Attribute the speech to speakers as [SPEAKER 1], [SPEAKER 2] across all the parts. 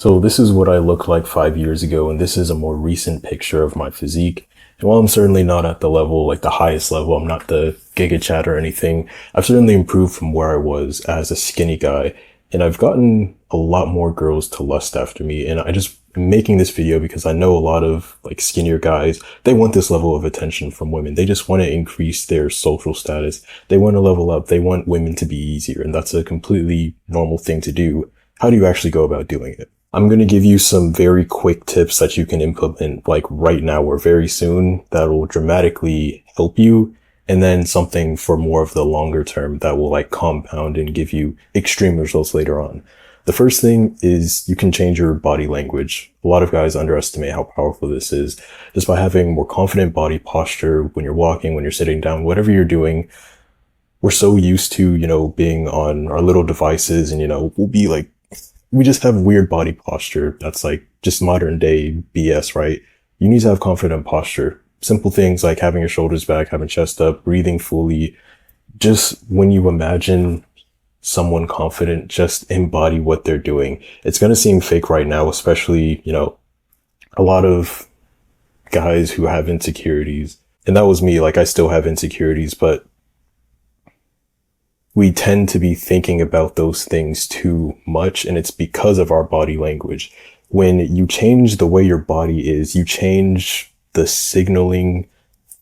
[SPEAKER 1] So this is what I looked like 5 years ago, and this is a more recent picture of my physique. And while I'm certainly not at the level, like the highest level, I'm not the Giga Chad or anything, I've certainly improved from where I was as a skinny guy. And I've gotten a lot more girls to lust after me. And I just am making this video because I know a lot of like skinnier guys, they want this level of attention from women. They just want to increase their social status. They want to level up. They want women to be easier. And that's a completely normal thing to do. How do you actually go about doing it? I'm going to give you some very quick tips that you can implement like right now or very soon that will dramatically help you. And then something for more of the longer term that will like compound and give you extreme results later on. The first thing is you can change your body language. A lot of guys underestimate how powerful this is just by having more confident body posture when you're walking, when you're sitting down, whatever you're doing. We're so used to, being on our little devices and, we'll be like, we just have weird body posture. That's like just modern day BS, right? You need to have confident posture. Simple things like having your shoulders back, having chest up, breathing fully. Just when you imagine someone confident, just embody what they're doing. It's going to seem fake right now, especially, a lot of guys who have insecurities. And that was me. Like I still have insecurities, but we tend to be thinking about those things too much, and it's because of our body language. When you change the way your body is, you change the signaling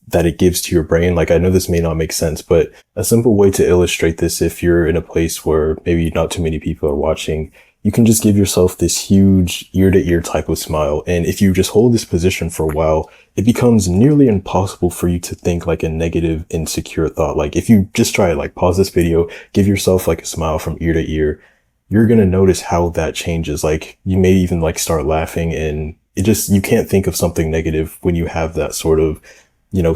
[SPEAKER 1] that it gives to your brain. Like I know this may not make sense, but a simple way to illustrate this, if you're in a place where maybe not too many people are watching, you can just give yourself this huge ear to ear type of smile. And if you just hold this position for a while, it becomes nearly impossible for you to think like a negative, insecure thought. Like if you just try it, like pause this video, give yourself like a smile from ear to ear, you're going to notice how that changes. Like you may even like start laughing, and you can't think of something negative when you have that sort of,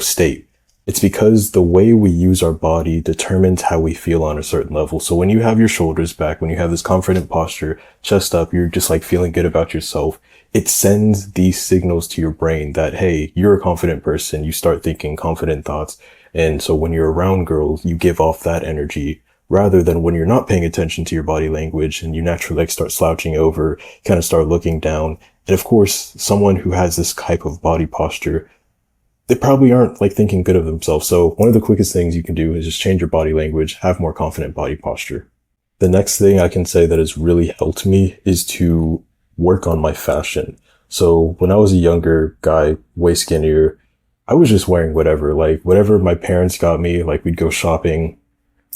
[SPEAKER 1] state. It's because the way we use our body determines how we feel on a certain level. So when you have your shoulders back, when you have this confident posture, chest up, you're just like feeling good about yourself. It sends these signals to your brain that, hey, you're a confident person. You start thinking confident thoughts. And so when you're around girls, you give off that energy rather than when you're not paying attention to your body language and you naturally like start slouching over, kind of start looking down. And of course, someone who has this type of body posture, they probably aren't like thinking good of themselves. So one of the quickest things you can do is just change your body language, have more confident body posture. The next thing I can say that has really helped me is to work on my fashion. So when I was a younger guy, way skinnier, I was just wearing whatever my parents got me. Like we'd go shopping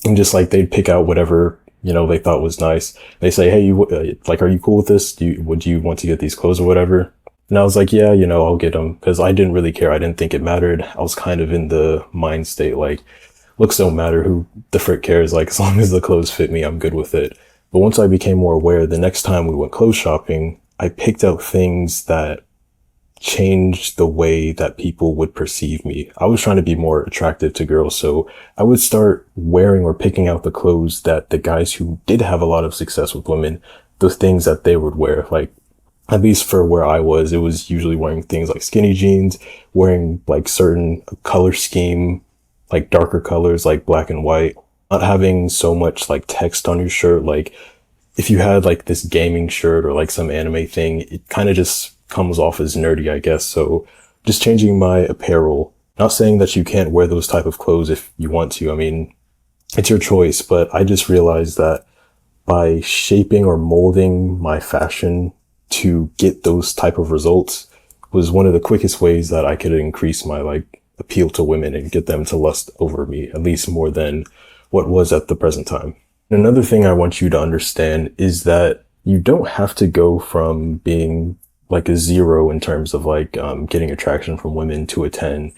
[SPEAKER 1] and just like they'd pick out whatever, they thought was nice. They say, hey, are you cool with this? Would you want to get these clothes or whatever? And I was like, yeah, I'll get them, because I didn't really care. I didn't think it mattered. I was kind of in the mind state, like, looks don't matter. Who the frick cares? Like, as long as the clothes fit me, I'm good with it. But once I became more aware, the next time we went clothes shopping, I picked out things that changed the way that people would perceive me. I was trying to be more attractive to girls. So I would start wearing or picking out the clothes that the guys who did have a lot of success with women, the things that they would wear. Like, at least for where I was, it was usually wearing things like skinny jeans, wearing like certain color scheme, like darker colors, like black and white, not having so much like text on your shirt. Like if you had like this gaming shirt or like some anime thing, it kind of just comes off as nerdy, I guess. So just changing my apparel, not saying that you can't wear those type of clothes if you want to. I mean, it's your choice, but I just realized that by shaping or molding my fashion to get those type of results was one of the quickest ways that I could increase my like appeal to women and get them to lust over me, at least more than what was at the present time. And another thing I want you to understand is that you don't have to go from being like a 0 in terms of like getting attraction from women to a 10.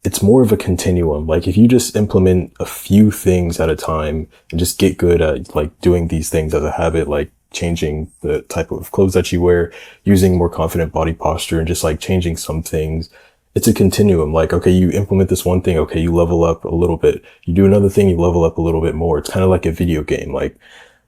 [SPEAKER 1] It's more of a continuum. Like if you just implement a few things at a time and just get good at like doing these things as a habit, like changing the type of clothes that you wear, using more confident body posture, and just like changing some things. It's a continuum. Like, okay, you implement this one thing. Okay, you level up a little bit. You do another thing, you level up a little bit more. It's kind of like a video game. Like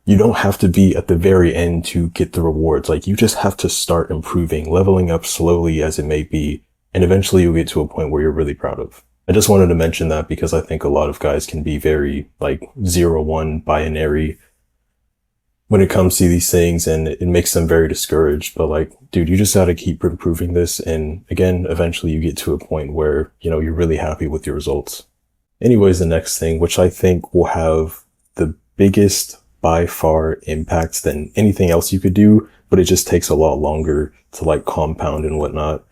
[SPEAKER 1] you don't have to be at the very end to get the rewards. Like you just have to start improving, leveling up slowly as it may be. And eventually you'll get to a point where you're really proud of. I just wanted to mention that because I think a lot of guys can be very like 0-1 binary. when it comes to these things, and it makes them very discouraged. But like, dude, you just got to keep improving this. And again, eventually you get to a point where, you're really happy with your results. Anyways, the next thing, which I think will have the biggest by far impacts than anything else you could do, but it just takes a lot longer to like compound and whatnot,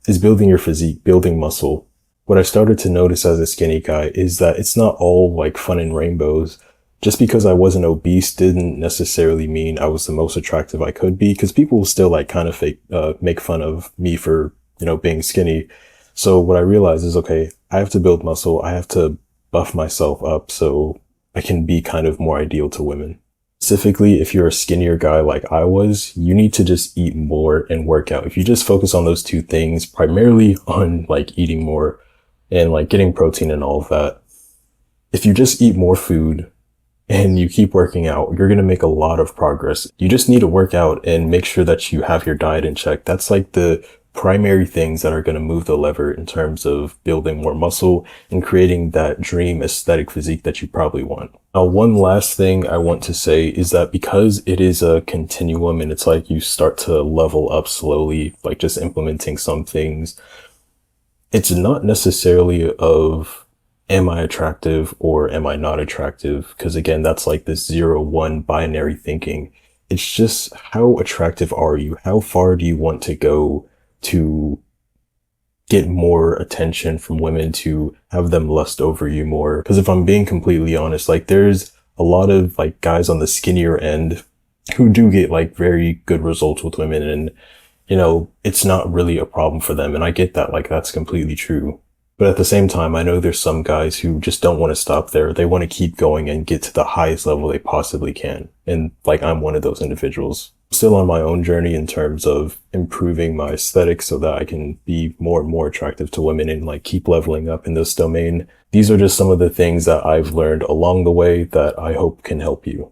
[SPEAKER 1] is building your physique, building muscle. What I started to notice as a skinny guy is that it's not all like fun and rainbows. Just because I wasn't obese didn't necessarily mean I was the most attractive I could be, because people still like kind of make fun of me for, being skinny. So what I realized is, okay, I have to build muscle. I have to buff myself up so I can be kind of more ideal to women. Specifically, if you're a skinnier guy like I was, you need to just eat more and work out. If you just focus on those two things, primarily on like eating more and like getting protein and all of that, if you just eat more food and you keep working out, you're going to make a lot of progress. You just need to work out and make sure that you have your diet in check. That's like the primary things that are going to move the lever in terms of building more muscle and creating that dream aesthetic physique that you probably want. Now, one last thing I want to say is that because it is a continuum and it's like you start to level up slowly, like just implementing some things, it's not necessarily of am I attractive or am I not attractive? Because again, that's like this 0-1 binary thinking. It's just how attractive are you? How far do you want to go to get more attention from women, to have them lust over you more? Because if I'm being completely honest, like there's a lot of like guys on the skinnier end who do get like very good results with women, and it's not really a problem for them. And I get that, like that's completely true. But at the same time, I know there's some guys who just don't want to stop there. They want to keep going and get to the highest level they possibly can. And like, I'm one of those individuals. Still on my own journey in terms of improving my aesthetic so that I can be more and more attractive to women and like keep leveling up in this domain. These are just some of the things that I've learned along the way that I hope can help you.